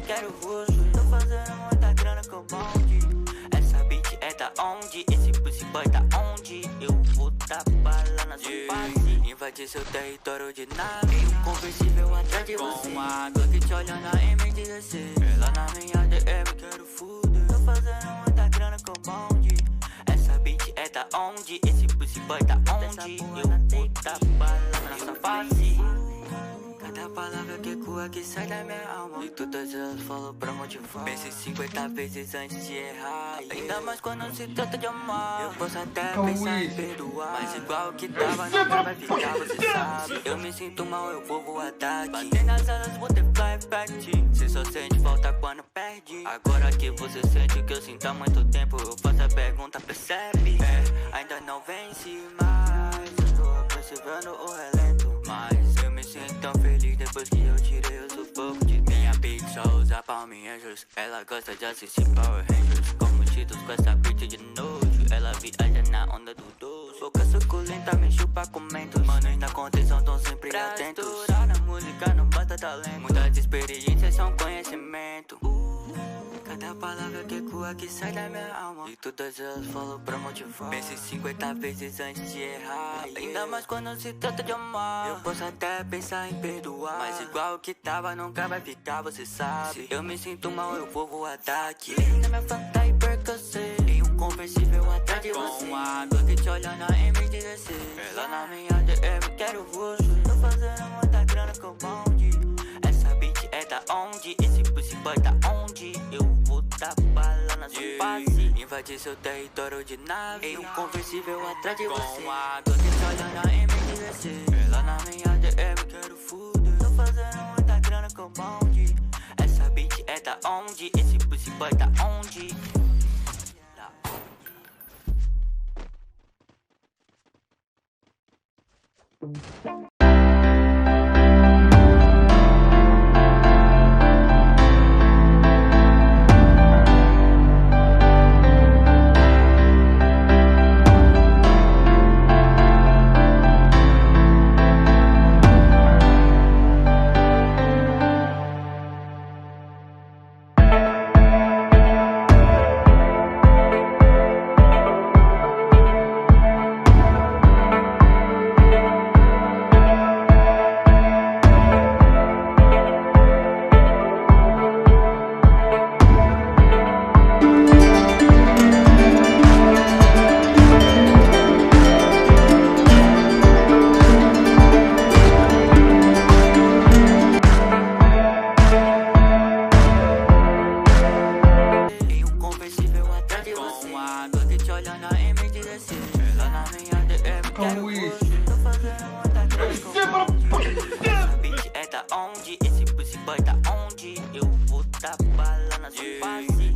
quero roxo. Tô fazendo muita grana com bonde. Essa beat é da onde? Esse pussy boy tá onde? Eu vou dar bala na sua face. Invadir seu território de nave. Um conversível atrás de você. Com a Glock te olhando na M16. Ela na minha DM, quero fuder. Tô fazendo muita grana com bonde. Essa beat é da onde? Esse pussy boy tá onde? Eu vou dar bala na sua face. Cada palavra que ecoa que sai da minha alma. E todas elas falam pra motivar. Pense 50 vezes antes de errar. Ainda mais quando se trata de amar. Eu posso até pensar em perdoar, mas igual que tava nunca vai ficar, você sabe. Eu me sinto mal, eu vou voar tarde. Bater nas alas, vou ter fly back. Cê só sente falta quando perde. Agora que você sente o que eu sinto há muito tempo, eu faço a pergunta, percebe? Ainda não vence mais. Eu tô percebendo o relento, mas eu me sinto tão feliz depois que eu tirei o sufoco de minha beat. Só usa palminhas, ela gosta de assistir Power Rangers. Como títulos com essa beat de nojo. Ela viaja na onda do doce. Boca suculenta, me chupa com mentos. Manos na contenção tão sempre atentos. Pra estourar na música não basta talento. Muitas experiências são conhecimento. Cada palavra que ecoa que sai da minha alma. E todas elas falam pra motivar. Pense 50 vezes antes de errar. Ainda mais quando se trata de amar. Eu posso até pensar em perdoar, mas igual que tava nunca vai ficar, você sabe. Se eu me sinto mal, eu vou voar daqui. Na minha fanta e percocei. Tem um conversível atrás de você. Com a Glock te olhando na M16. Ela na minha DM, quero roxo. Tô fazendo muita grana com bonde. Essa beat é da onde? Esse pussy boy tá onde? Eu vou dar bala na sua face. Invadir seu território de nave. Em um conversível atrás de você. Com a Glock te olhando na M16. Ela na minha DM, quero fuder. Tô fazendo muita grana com bonde. Essa beat é da onde? Esse pussy boy tá onde?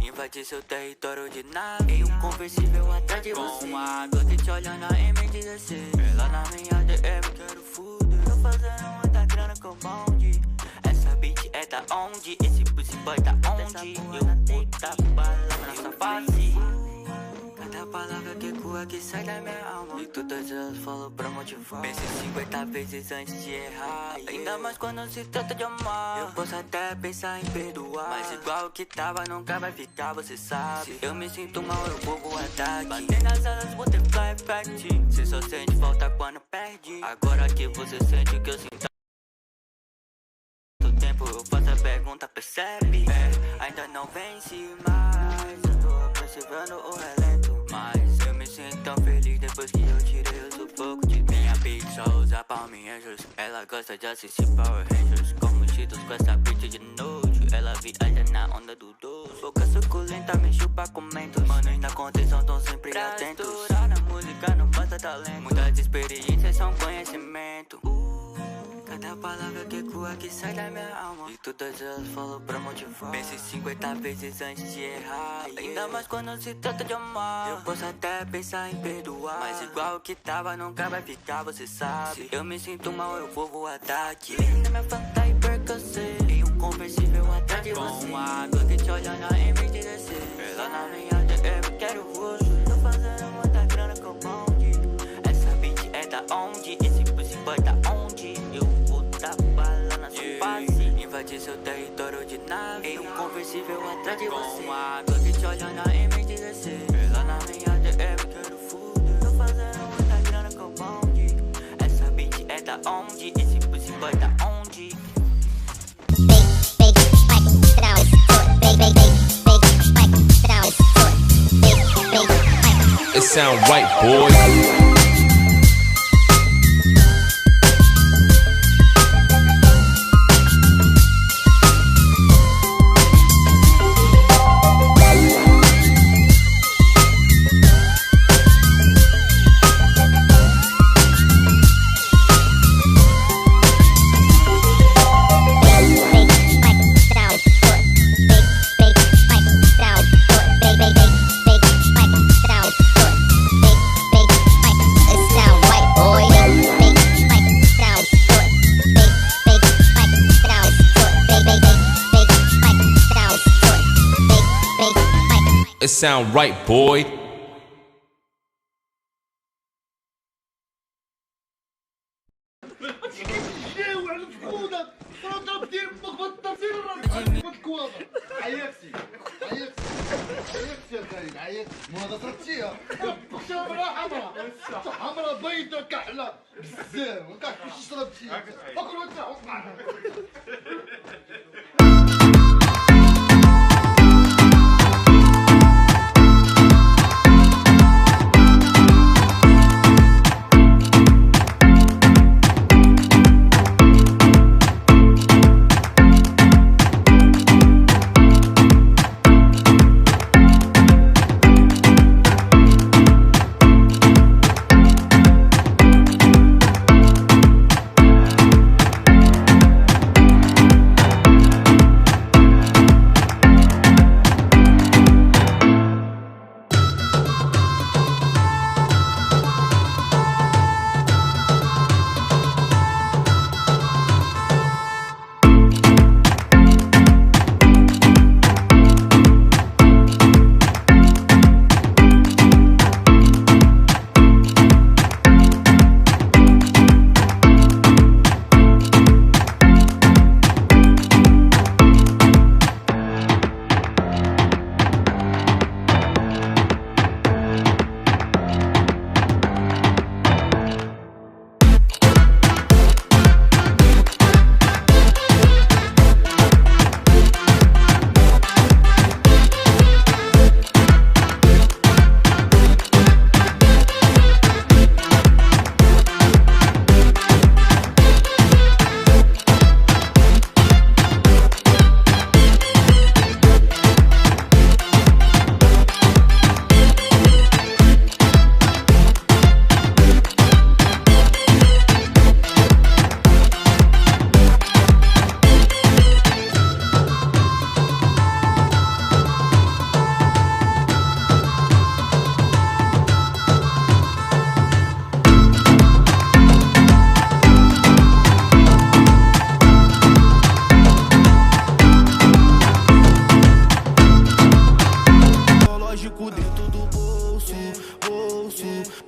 Invadir seu território de nave. Em um conversível atrás de você. Com a Glock te olhando na M16. Ela na minha DM, quero fuder. Tô fazendo muita grana com bonde. Essa beat é da onde? Esse pussy boy tá onde? Eu vou dar bala na sua face. Cada palavra que ecoa que sai da minha alma. E todas elas falam pra motivar. Pense 50 vezes antes de errar. Ainda mais quando se trata de amar. Eu posso até pensar em perdoar, mas igual que tava nunca vai ficar, você sabe. Se eu me sinto mal, eu vou voar daqui. Bater nas alas, vou ter fly back. Cê só sente falta quando perde. Agora que você sente o que eu sinto há muito tempo, eu faço a pergunta, percebe? Ainda não vence mais. Eu tô percebendo o relento, mas eu me sinto tão feliz depois que eu tirei o sufoco de minha beat. Só usa palminhas, ela gosta de assistir Power Rangers. Como títulos com essa beat de nojo. Ela viaja na onda do doce. Boca suculenta, me chupa com mentos. Manos na contenção tão sempre atentos. Pra estourar na música não basta talento. Muitas experiências são conhecimento. Cada palavra que ecoa que sai da minha alma. E todas elas falam pra motivar. Pense 50 vezes antes de errar. Ainda mais quando se trata de amar. Eu posso até pensar em perdoar, mas igual que tava nunca vai ficar, você sabe. Se eu me sinto mal, eu vou voar daqui. Na minha fanta e percocei. Em um conversível atrás de você. Com a Glock te olhando na M16. Ela na minha DM, quero roxo. Tô fazendo muita grana com bonde. Essa beat é da onde? Esse pussy boy tá onde? Eu vou dar bala na sua face. invadir seu território de nave. Em um conversível atrás de você, com a Glock te olhando na M16. Lá na minha DM quero fuder. Tô fazendo muita grana com bonde. Essa beat é da onde? Esse pussy boy da onde? It sound right, boy. It sound right, boy. عيفتي يا خالد عيفتي ما هذا صرتيها شامرة حمرا بيضة كحلة بزاف وكاع كلشي شربتي اكل وانت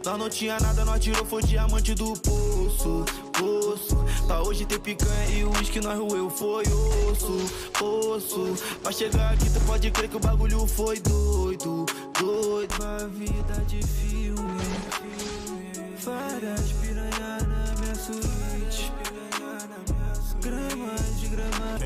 Nós não tinha nada, nós tirou, foi diamante do poço. Pra hoje ter picanha e o uísque, nós roeu, foi osso. Pra chegar aqui, tu pode crer que o bagulho foi doido. Uma vida de filme. Várias piranha na minha suíte. Gramas de grama.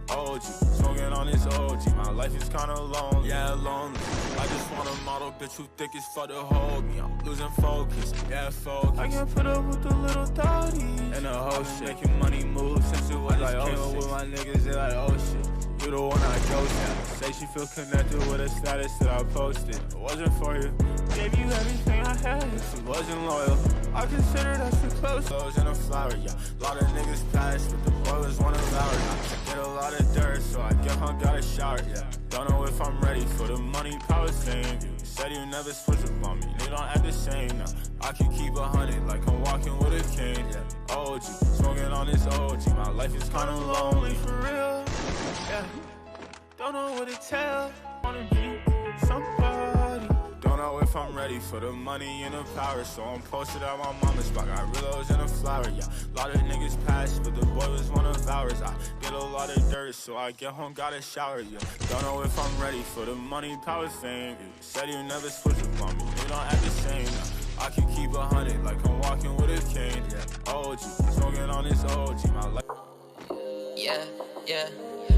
OG, smoking on this OG. My life is kinda lonely, yeah, lonely. I just want a model bitch who thick as fuck to hold me. I'm losing focus, yeah, focus. I can't put up with the little thotties and the whole shit. Making money move since it was like, oh shit. With my niggas, they like, oh shit. You the one I ghosted. Say she feel connected with a status that I posted. It wasn't for you. Gave you everything I had. If she wasn't loyal, I consider that the close. Clothes in a flower, yeah. A lot of niggas passed, but the boy was one of ours. Get a lot of dirt, so I get hung, got a shower, yeah. Don't know if I'm ready for the money, power, fame. You said you never switch up on me, they don't act the same now. I can keep 100 like I'm walking with a cane, yeah. OG, smoking on this OG. My life is kinda lonely, for real, yeah. Don't know what to tell, wanna be somebody. Don't know if I'm ready for the money and the power, so I'm posted at my mama's spot. Got reloads in the fly. flower, yeah. A lot of niggas passed, but the boy was one of ours. I get a lot of dirt, so I get home, gotta shower, yeah. Don't know if I'm ready for the money, power, fame. You said you never switch up on me, you don't act the same, yeah. I can keep 100 like I'm walking with a cane, yeah. OG, smoking on this OG, my life. Yeah, yeah.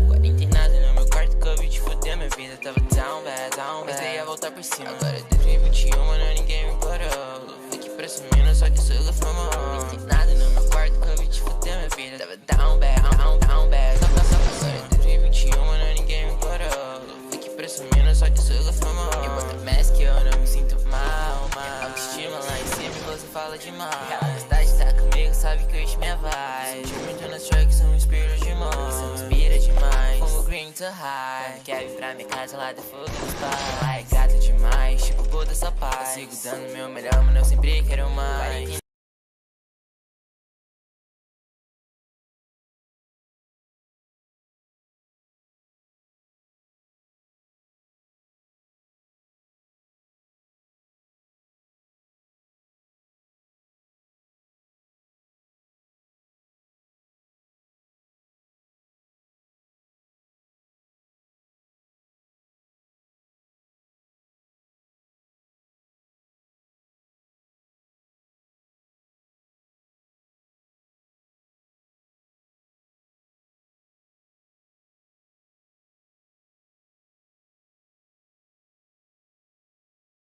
40 nada no meu quarto, Covid fudeu minha vida, tava down bad. Pensei ia voltar por cima, agora é 2021, mano, ninguém me parou. Fique presumindo, só que isso é fama. 40 nada no meu quarto, Covid fudeu minha vida, tava down bad. Agora é 2021, mano, ninguém me parou. Fique presumindo, só que isso é fama. Eu boto mask, eu não me sinto mal. Autoestima lá em cima e você fala demais. A vontade tá comigo, sabe que hoje minha vibe. Sentir muito nas tracks, são inspiro demais. Fumo green to high. Quer vir pra minha casa lá de fogo nos pais. Gato demais, tipo Buda só paz. Eu sigo dando meu melhor, mas eu sempre quero mais.